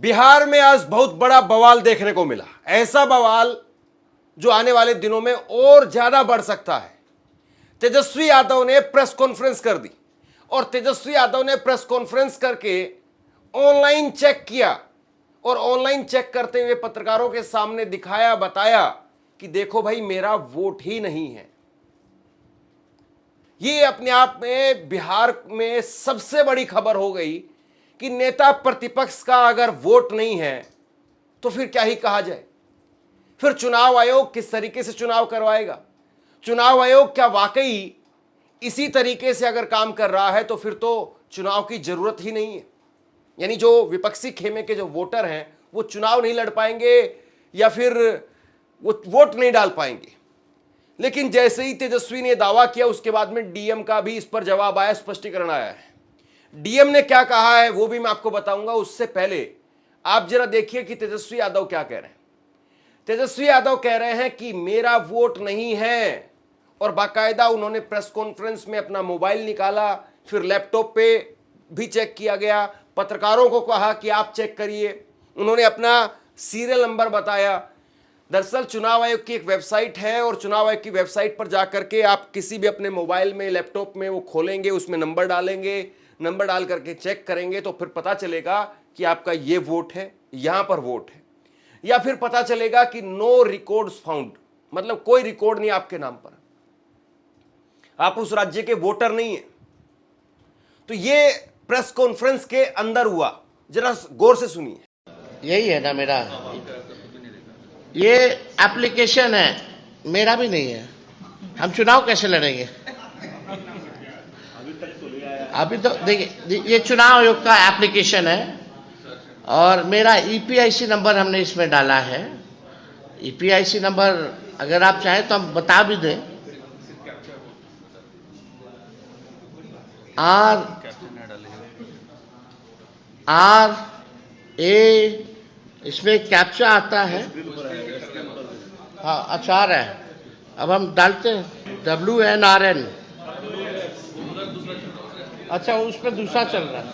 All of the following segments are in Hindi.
बिहार में आज बहुत बड़ा बवाल देखने को मिला। ऐसा बवाल जो आने वाले दिनों में और ज्यादा बढ़ सकता है। तेजस्वी यादव ने प्रेस कॉन्फ्रेंस कर दी और तेजस्वी यादव ने प्रेस कॉन्फ्रेंस करके ऑनलाइन चेक किया और ऑनलाइन चेक करते हुए पत्रकारों के सामने दिखाया, बताया कि देखो भाई, मेरा वोट ही नहीं है। ये अपने आप में बिहार में सबसे बड़ी खबर हो गई कि नेता प्रतिपक्ष का अगर वोट नहीं है तो फिर क्या ही कहा जाए। फिर चुनाव आयोग किस तरीके से चुनाव करवाएगा? चुनाव आयोग क्या वाकई इसी तरीके से अगर काम कर रहा है तो फिर तो चुनाव की जरूरत ही नहीं है। यानी जो विपक्षी खेमे के जो वोटर हैं वो चुनाव नहीं लड़ पाएंगे या फिर वो वोट नहीं डाल पाएंगे। लेकिन जैसे ही तेजस्वी ने दावा किया उसके बाद में डीएम का भी इस पर जवाब आया, स्पष्टीकरण आया है। डीएम ने क्या कहा है वो भी मैं आपको बताऊंगा। उससे पहले आप जरा देखिए कि तेजस्वी यादव क्या कह रहे हैं। तेजस्वी यादव कह रहे हैं कि मेरा वोट नहीं है और बाकायदा उन्होंने प्रेस कॉन्फ्रेंस में अपना मोबाइल निकाला, फिर लैपटॉप पे भी चेक किया गया, पत्रकारों को कहा कि आप चेक करिए। उन्होंने अपना सीरियल नंबर बताया। दरअसल चुनाव आयोग की एक वेबसाइट है और चुनाव आयोग की वेबसाइट पर जाकर के आप किसी भी अपने मोबाइल में, लैपटॉप में वो खोलेंगे, उसमें नंबर डालेंगे, नंबर डाल करके चेक करेंगे तो फिर पता चलेगा कि आपका ये वोट है, यहां पर वोट है। या फिर पता चलेगा कि नो रिकॉर्ड्स फाउंड, मतलब कोई रिकॉर्ड नहीं आपके नाम पर, आप उस राज्य के वोटर नहीं है। तो ये प्रेस कॉन्फ्रेंस के अंदर हुआ, जरा गौर से सुनिए। यही है ना मेरा, ये एप्लीकेशन है, मेरा भी नहीं है। हम चुनाव कैसे लड़ेंगे? अभी तो देखिए, ये चुनाव आयोग का एप्लीकेशन है और मेरा ईपीआईसी नंबर हमने इसमें डाला है। ईपीआईसी नंबर अगर आप चाहें तो हम बता भी दें। RA इसमें कैप्चा आता है। हाँ, अचार है। अब हम डालते हैं WNRN। अच्छा, उसमें दूसरा चल रहा है।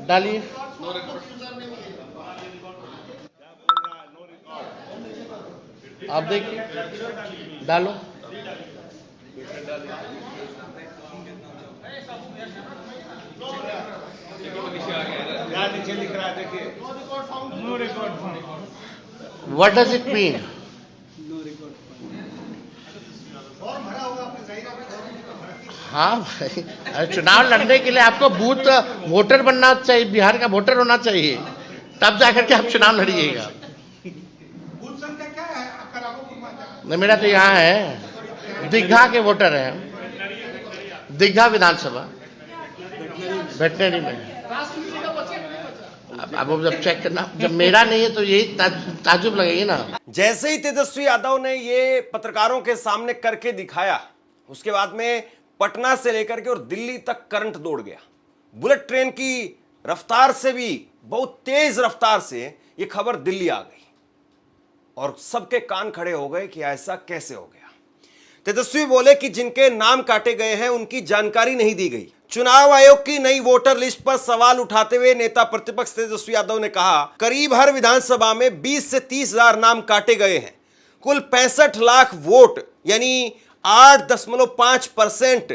डालिए। आप देखिए, डालो। What does it mean? हाँ भाई, चुनाव लड़ने के लिए आपको बूथ वोटर बनना चाहिए, बिहार का वोटर होना चाहिए, तब जाकर के आप चुनाव लड़िएगा। नहीं, मेरा तो यहाँ है, दीघा के वोटर हैं, दीघा विधानसभा वेटनरी में। अब जब चेक करना, जब मेरा नहीं है तो यही ताजुब लगेगी ना। जैसे ही तेजस्वी यादव ने ये पत्रकारों के सामने करके दिखाया, उसके बाद में पटना से लेकर के और दिल्ली तक करंट दौड़ गया। बुलेट ट्रेन की रफ्तार से भी बहुत तेज रफ्तार से ये खबर दिल्ली आ गई और सबके कान खड़े हो गए कि ऐसा कैसे हो गया। तेजस्वी बोले कि जिनके नाम काटे गए हैं उनकी जानकारी नहीं दी गई। चुनाव आयोग की नई वोटर लिस्ट पर सवाल उठाते हुए नेता प्रतिपक्ष तेजस्वी यादव ने कहा, करीब हर विधानसभा में 20 से 30 हजार नाम काटे गए हैं। कुल 65 लाख वोट यानी 8.5%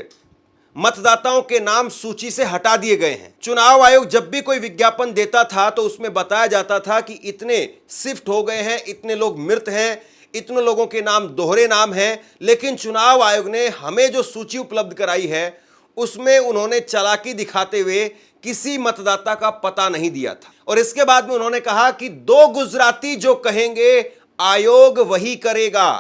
मतदाताओं के नाम सूची से हटा दिए गए हैं। चुनाव आयोग जब भी कोई विज्ञापन देता था तो उसमें बताया जाता था कि इतने शिफ्ट हो गए हैं, इतने लोग मृत हैं, इतने लोगों के नाम दोहरे नाम हैं। लेकिन चुनाव आयोग ने हमें जो सूची उपलब्ध कराई है उसमें उन्होंने चालाकी दिखाते हुए किसी मतदाता का पता नहीं दिया था। और इसके बाद में उन्होंने कहा कि 2 गुजराती जो कहेंगे आयोग वही करेगा।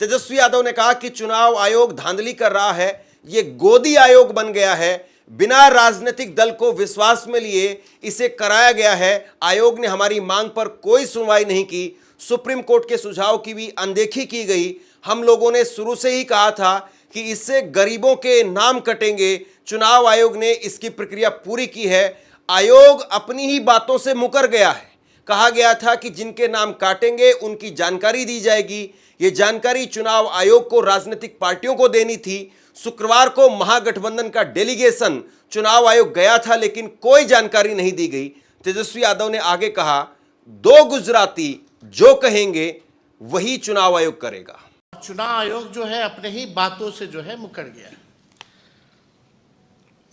तेजस्वी यादव ने कहा कि चुनाव आयोग धांधली कर रहा है, ये गोदी आयोग बन गया है, बिना राजनीतिक दल को विश्वास में लिए इसे कराया गया है। आयोग ने हमारी मांग पर कोई सुनवाई नहीं की, सुप्रीम कोर्ट के सुझाव की भी अनदेखी की गई। हम लोगों ने शुरू से ही कहा था कि इससे गरीबों के नाम कटेंगे। चुनाव आयोग ने इसकी प्रक्रिया पूरी की है। आयोग अपनी ही बातों से मुकर गया है। कहा गया था कि जिनके नाम काटेंगे उनकी जानकारी दी जाएगी। ये जानकारी चुनाव आयोग को राजनीतिक पार्टियों को देनी थी। शुक्रवार को महागठबंधन का डेलीगेशन चुनाव आयोग गया था, लेकिन कोई जानकारी नहीं दी गई। तेजस्वी यादव ने आगे कहा, 2 गुजराती जो कहेंगे वही चुनाव आयोग करेगा। चुनाव आयोग जो है अपने ही बातों से जो है मुकर गया।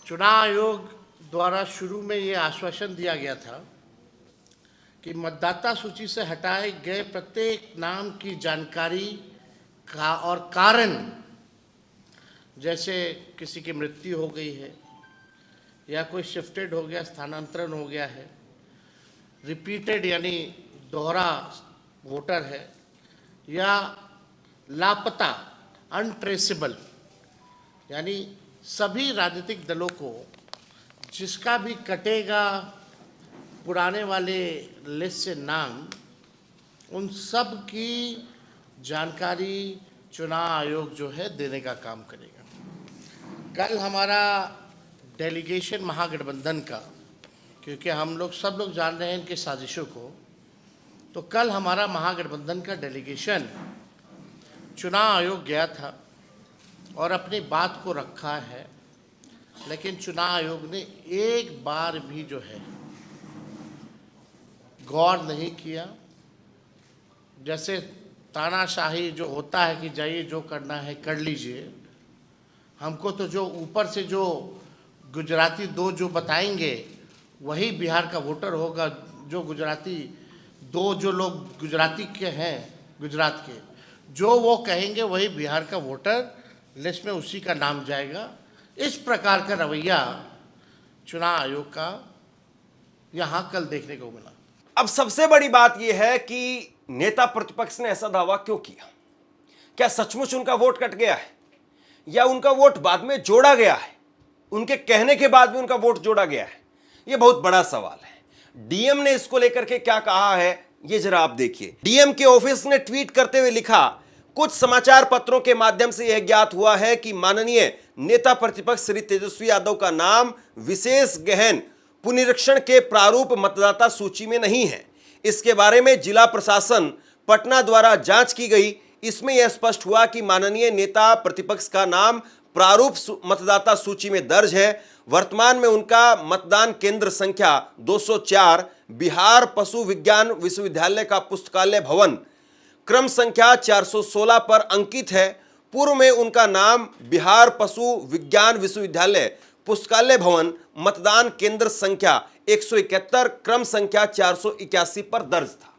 चुनाव आयोग द्वारा शुरू में ये आश्वासन दिया गया था कि मतदाता सूची से हटाए गए प्रत्येक नाम की जानकारी का और कारण, जैसे किसी की मृत्यु हो गई है या कोई शिफ्टेड हो गया, स्थानांतरण हो गया है, रिपीटेड यानी दोहरा वोटर है, या लापता अनट्रेसेबल, यानी सभी राजनीतिक दलों को जिसका भी कटेगा पुराने वाले लिस्ट से नाम, उन सब की जानकारी चुनाव आयोग जो है देने का काम करेगा। कल हमारा डेलीगेशन महागठबंधन का, क्योंकि हम लोग सब लोग जान रहे हैं इनके साजिशों को, तो कल हमारा महागठबंधन का डेलीगेशन चुनाव आयोग गया था और अपनी बात को रखा है, लेकिन चुनाव आयोग ने एक बार भी जो है गौर नहीं किया। जैसे तानाशाही जो होता है कि जाइए जो करना है कर लीजिए, हमको तो जो ऊपर से जो गुजराती 2 जो बताएंगे वही बिहार का वोटर होगा। जो गुजराती 2 जो लोग गुजराती के हैं, गुजरात के, जो वो कहेंगे वही बिहार का वोटर लिस्ट में उसी का नाम जाएगा। इस प्रकार का रवैया चुनाव आयोग का यहाँ कल देखने को मिला। अब सबसे बड़ी बात यह है कि नेता प्रतिपक्ष ने ऐसा दावा क्यों किया? क्या सचमुच उनका वोट कट गया है या उनका वोट बाद में जोड़ा गया है? उनके कहने के बाद भी उनका वोट जोड़ा गया है? यह बहुत बड़ा सवाल है। डीएम ने इसको लेकर के क्या कहा है, ये जरा आप देखिए। डीएम के ऑफिस ने ट्वीट करते हुए लिखा, कुछ समाचार पत्रों के माध्यम से यह ज्ञात हुआ है कि माननीय नेता प्रतिपक्ष श्री तेजस्वी यादव का नाम विशेष गहन पुनरीक्षण के प्रारूप मतदाता सूची में नहीं है। इसके बारे में जिला प्रशासन पटना द्वारा जांच की गई। इसमें यह स्पष्ट हुआ कि माननीय नेता प्रतिपक्ष का नाम प्रारूप मतदाता सूची में दर्ज है। वर्तमान में उनका मतदान केंद्र संख्या 204 बिहार पशु विज्ञान विश्वविद्यालय का पुस्तकालय भवन क्रम संख्या 416 पर अंकित है। पूर्व में उनका नाम बिहार पशु विज्ञान विश्वविद्यालय पुस्तकालय भवन मतदान केंद्र संख्या 171 क्रम संख्या 481 पर दर्ज था।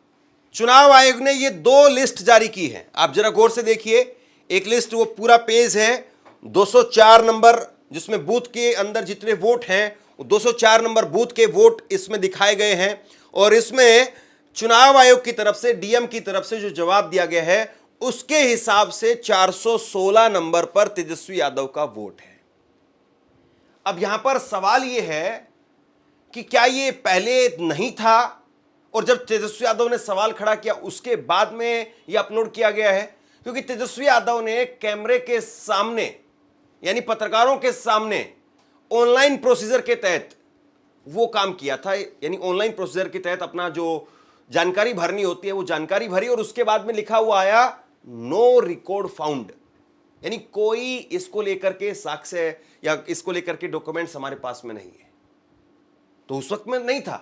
चुनाव आयोग ने ये 2 लिस्ट जारी की है। आप जरा गौर से देखिए। एक लिस्ट, वो पूरा पेज है 204 नंबर, जिसमें बूथ के अंदर जितने वोट हैं 204 नंबर बूथ के वोट इसमें दिखाए गए हैं। और इसमें चुनाव आयोग की तरफ से, डीएम की तरफ से जो जवाब दिया गया है उसके हिसाब से 416 नंबर पर तेजस्वी यादव का वोट है। अब यहां पर सवाल यह है कि क्या ये पहले नहीं था और जब तेजस्वी यादव ने सवाल खड़ा किया उसके बाद में ये अपलोड किया गया है? क्योंकि तेजस्वी यादव ने कैमरे के सामने यानी पत्रकारों के सामने ऑनलाइन प्रोसीजर के तहत वो काम किया था। यानी ऑनलाइन प्रोसीजर के तहत अपना जो जानकारी भरनी होती है वो जानकारी भरी और उसके बाद में लिखा हुआ आया नो रिकॉर्ड फाउंड, यानी कोई इसको लेकर के साक्ष्य या इसको लेकर के डॉक्यूमेंट्स हमारे पास में नहीं है। तो उस वक्त में नहीं था,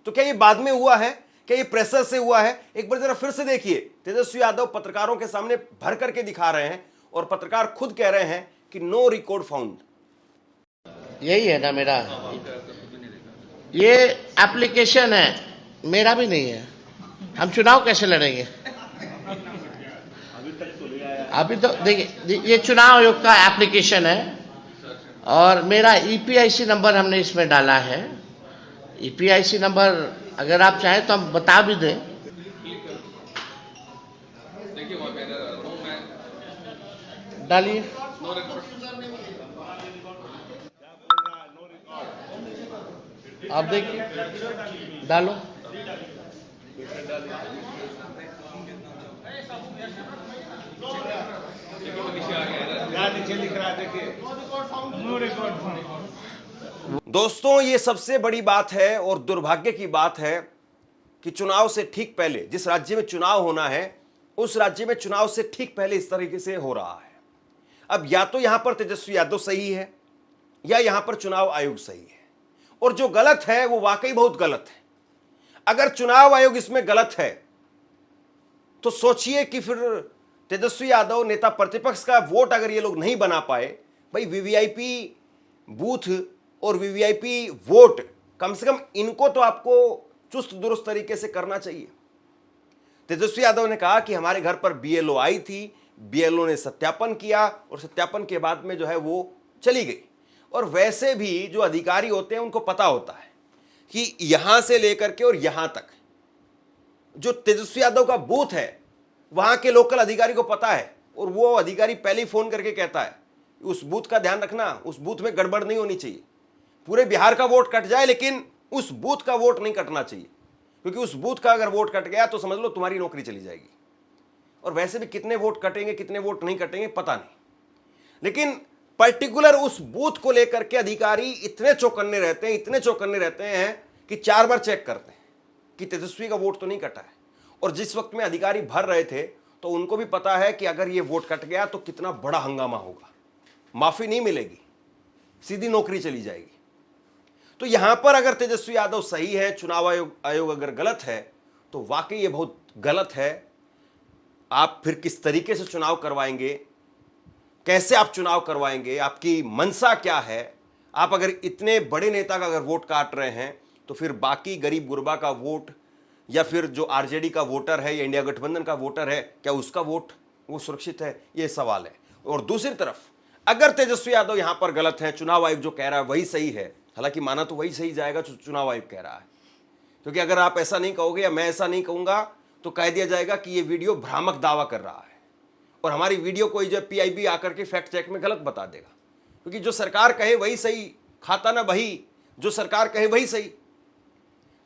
तो क्या ये बाद में हुआ है? क्या ये प्रेशर से हुआ है? एक बार जरा फिर से देखिए। तेजस्वी यादव पत्रकारों के सामने भर करके दिखा रहे हैं और पत्रकार खुद कह रहे हैं कि नो रिकॉर्ड फाउंड। यही है ना मेरा, ये एप्लीकेशन है, मेरा भी नहीं है। हम चुनाव कैसे लड़ेंगे? अभी तो देखिए, ये चुनाव आयोग का एप्लीकेशन है और मेरा ईपीआईसी नंबर हमने इसमें डाला है। ईपीआईसी नंबर अगर आप चाहें तो हम बता भी दें। डालिए। आप देखिए, डालो। दोस्तों, ये सबसे बड़ी बात है और दुर्भाग्य की बात है कि चुनाव से ठीक पहले जिस राज्य में चुनाव होना है उस राज्य में चुनाव से ठीक पहले इस तरीके से हो रहा है। अब या तो यहां पर तेजस्वी यादव सही है या यहां पर चुनाव आयोग सही है, और जो गलत है वो वाकई बहुत गलत है। अगर चुनाव आयोग इसमें गलत है तो सोचिए कि फिर तेजस्वी यादव नेता प्रतिपक्ष का वोट अगर ये लोग नहीं बना पाए, भाई वीवीआईपी बूथ और वीवीआईपी वोट कम से कम इनको तो आपको चुस्त दुरुस्त तरीके से करना चाहिए। तेजस्वी यादव ने कहा कि हमारे घर पर बीएलओ आई थी, बीएलओ ने सत्यापन किया और सत्यापन के बाद में जो है वो चली गई। और वैसे भी जो अधिकारी होते हैं उनको पता होता है कि यहां से लेकर के और यहां तक जो तेजस्वी यादव का बूथ है वहां के लोकल अधिकारी को पता है, और वो अधिकारी पहले ही फोन करके कहता है उस बूथ का ध्यान रखना, उस बूथ में गड़बड़ नहीं होनी चाहिए। पूरे बिहार का वोट कट जाए लेकिन उस बूथ का वोट नहीं कटना चाहिए, क्योंकि उस बूथ का अगर वोट कट गया तो समझ लो तुम्हारी नौकरी चली जाएगी। और वैसे भी कितने वोट कटेंगे कितने वोट नहीं कटेंगे पता नहीं, लेकिन पर्टिकुलर उस बूथ को लेकर के अधिकारी इतने चौकन्ने रहते हैं कि 4 बार चेक करते हैं कि तेजस्वी का वोट तो नहीं कटा है। और जिस वक्त में अधिकारी भर रहे थे तो उनको भी पता है कि अगर ये वोट कट गया तो कितना बड़ा हंगामा होगा, माफी नहीं मिलेगी, सीधी नौकरी चली जाएगी। तो यहां पर अगर तेजस्वी यादव सही है, चुनाव आयोग अगर गलत है, तो वाकई ये बहुत गलत है। आप फिर किस तरीके से चुनाव करवाएंगे, कैसे आप चुनाव करवाएंगे, आपकी मंशा क्या है? आप अगर इतने बड़े नेता का अगर वोट काट रहे हैं तो फिर बाकी गरीब गुरबा का वोट या फिर जो आरजेडी का वोटर है या इंडिया गठबंधन का वोटर है, क्या उसका वोट वो सुरक्षित है? ये सवाल है। और दूसरी तरफ अगर तेजस्वी यादव यहां पर गलत है, चुनाव आयोग जो कह रहा है वही सही है, हालांकि माना तो वही सही जाएगा जो चुनाव आयोग कह रहा है, क्योंकि अगर आप ऐसा नहीं कहोगे या मैं ऐसा नहीं कहूंगा तो कह दिया जाएगा कि ये वीडियो भ्रामक दावा कर रहा है, और हमारी वीडियो कोई जो पीआईबी आकर के फैक्ट चेक में गलत बता देगा। क्योंकि जो सरकार कहे वही सही, खाता ना वही, जो सरकार कहे वही सही।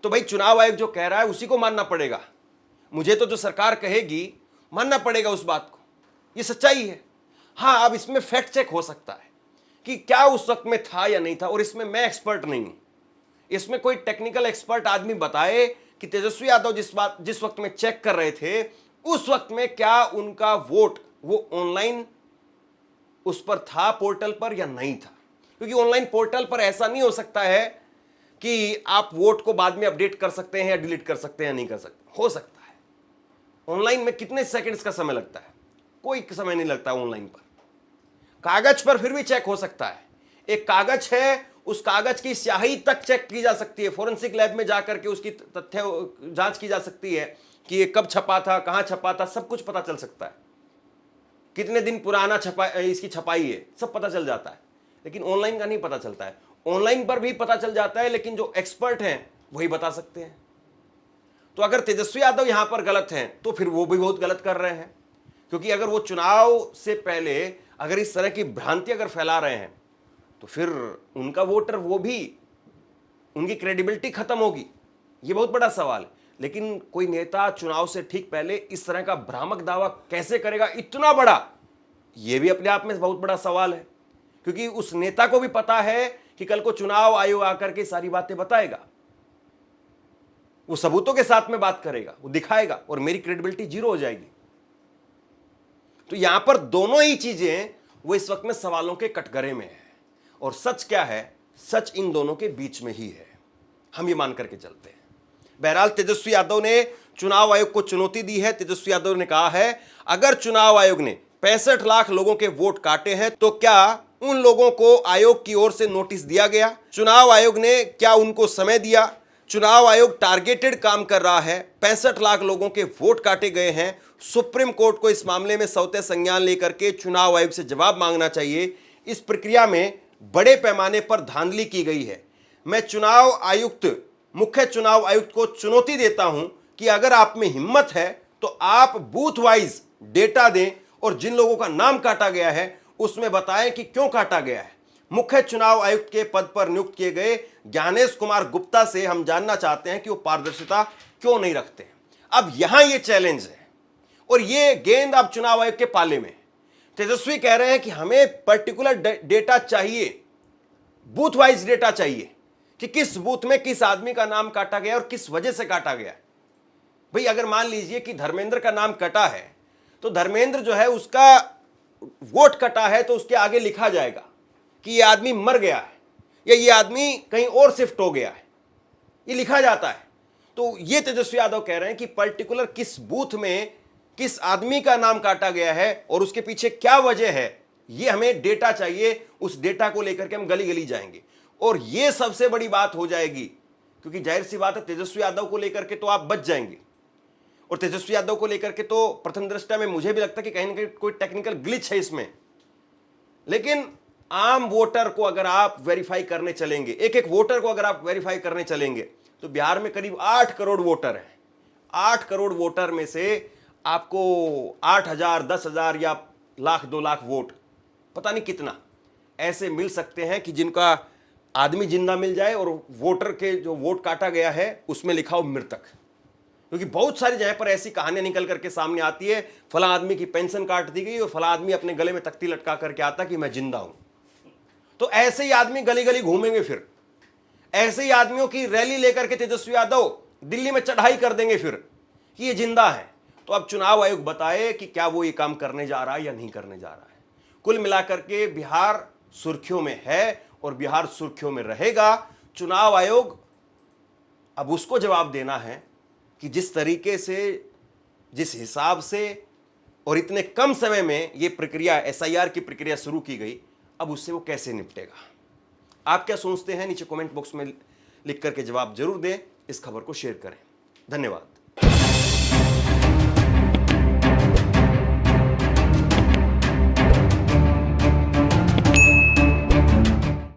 तो भाई चुनाव आयोग जो कह रहा है उसी को मानना पड़ेगा, मुझे तो जो सरकार कहेगी मानना पड़ेगा उस बात को, ये सच्चाई है। हाँ, अब इसमें फैक्ट चेक हो सकता है कि क्या उस वक्त में था या नहीं था, और इसमें मैं एक्सपर्ट नहीं हूं। इसमें कोई टेक्निकल एक्सपर्ट आदमी बताए कि तेजस्वी यादव जिस वक्त में चेक कर रहे थे उस वक्त में क्या उनका वोट वो ऑनलाइन उस पर था पोर्टल पर या नहीं था। क्योंकि ऑनलाइन पोर्टल पर ऐसा नहीं हो सकता है कि आप वोट को बाद में अपडेट कर सकते हैं या डिलीट कर सकते हैं या नहीं कर सकते। हो सकता है ऑनलाइन में कितने सेकंड्स का समय लगता है, कोई समय नहीं लगता ऑनलाइन पर। कागज पर फिर भी चेक हो सकता है, एक कागज है उस कागज की स्याही तक चेक की जा सकती है, फोरेंसिक लैब में जाकर के उसकी तथ्य जांच की जा सकती है कि ये कब छपा था, कहां छपा था, सब कुछ पता चल सकता है। कितने दिन पुराना इसकी छपाई है, सब पता चल जाता है। लेकिन ऑनलाइन का नहीं पता चलता है। ऑनलाइन पर भी पता चल जाता है लेकिन जो एक्सपर्ट हैं वही बता सकते हैं। तो अगर तेजस्वी यादव यहां पर गलत हैं तो फिर वो भी बहुत गलत कर रहे हैं, क्योंकि अगर वो चुनाव से पहले अगर इस तरह की भ्रांति अगर फैला रहे हैं तो फिर उनका वोटर, वो भी उनकी क्रेडिबिलिटी खत्म होगी। ये बहुत बड़ा सवाल है। लेकिन कोई नेता चुनाव से ठीक पहले इस तरह का भ्रामक दावा कैसे करेगा इतना बड़ा, यह भी अपने आप में बहुत बड़ा सवाल है। क्योंकि उस नेता को भी पता है कि कल को चुनाव आयोग आकर के सारी बातें बताएगा, वो सबूतों के साथ में बात करेगा, वो दिखाएगा, और मेरी क्रेडिबिलिटी जीरो हो जाएगी। तो यहां पर दोनों ही चीजें वो इस वक्त में सवालों के कटघरे में है। और सच क्या है? सच इन दोनों के बीच में ही है, हम ये मान करके चलते हैं। बहरहाल तेजस्वी यादव ने चुनाव आयोग को चुनौती दी है। तेजस्वी यादव ने कहा है अगर चुनाव आयोग ने 65 लाख लोगों के वोट काटे हैं तो क्या उन लोगों को आयोग की ओर से नोटिस दिया गया? चुनाव आयोग ने क्या उनको समय दिया? चुनाव आयोग टारगेटेड काम कर रहा है। 65 लाख लोगों के वोट काटे गए हैं। सुप्रीम कोर्ट को इस मामले में सौते संज्ञान लेकर के चुनाव आयोग से जवाब मांगना चाहिए। इस प्रक्रिया में बड़े पैमाने पर धांधली की गई है। मैं मुख्य चुनाव आयुक्त को चुनौती देता हूं कि अगर आप में हिम्मत है तो आप बूथ वाइज डेटा दें और जिन लोगों का नाम काटा गया है उसमें बताएं कि क्यों काटा गया है। मुख्य चुनाव आयुक्त के पद पर नियुक्त किए गए ज्ञानेश कुमार गुप्ता से हम जानना चाहते हैं कि वो पारदर्शिता क्यों नहीं रखते। अब यहां ये चैलेंज है और ये गेंद अब चुनाव आयोग के पाले में। तेजस्वी कह रहे हैं कि हमें पर्टिकुलर डेटा चाहिए, बूथ वाइज डेटा चाहिए कि किस बूथ में किस आदमी का नाम काटा गया और किस वजह से काटा गया। भाई अगर मान लीजिए कि धर्मेंद्र का नाम कटा है तो धर्मेंद्र जो है उसका वोट कटा है तो उसके आगे लिखा जाएगा कि ये आदमी मर गया है या ये आदमी कहीं और शिफ्ट हो गया है, ये लिखा जाता है। तो ये तेजस्वी यादव कह रहे हैं कि पर्टिकुलर किस बूथ में किस आदमी का नाम काटा गया है और उसके पीछे क्या वजह है, ये हमें डेटा चाहिए। उस डेटा को लेकर के हम गली गली जाएंगे और ये सबसे बड़ी बात हो जाएगी, क्योंकि जाहिर सी बात है तेजस्वी यादव को लेकर के तो आप बच जाएंगे और तेजस्वी यादव को लेकर के तो प्रथम दृष्टया में मुझे भी लगता है कि कहीं ना कहीं कोई टेक्निकल ग्लिच है इसमें। लेकिन आम वोटर को अगर आप वेरीफाई करने चलेंगे, एक एक वोटर को अगर आप वेरीफाई करने चलेंगे, तो बिहार में करीब 8 करोड़ वोटर हैं। 8 करोड़ वोटर में से आपको 8,000, 10,000 या लाख 2 लाख वोट, पता नहीं कितना ऐसे मिल सकते हैं कि जिनका आदमी जिंदा मिल जाए और वोटर के जो वोट काटा गया है उसमें लिखा हो मृतक। क्योंकि बहुत सारी जगह पर ऐसी कहानियां निकल करके सामने आती है, फला आदमी की पेंशन काट दी गई और फला आदमी अपने गले में तख्ती लटका करके आता कि मैं जिंदा हूं। तो ऐसे ही आदमी गली गली घूमेंगे, फिर ऐसे ही आदमियों की रैली लेकर के तेजस्वी यादव दिल्ली में चढ़ाई कर देंगे फिर कि ये जिंदा है। तो अब चुनाव आयोग बताए कि क्या वो ये काम करने जा रहा है या नहीं करने जा रहा है। कुल मिलाकर के बिहार सुर्खियों में है और बिहार सुर्खियों में रहेगा। चुनाव आयोग अब उसको जवाब देना है कि जिस तरीके से, जिस हिसाब से और इतने कम समय में ये प्रक्रिया, एसआईआर की प्रक्रिया शुरू की गई, अब उससे वो कैसे निपटेगा। आप क्या सोचते हैं नीचे कमेंट बॉक्स में लिख करके जवाब जरूर दें। इस खबर को शेयर करें। धन्यवाद।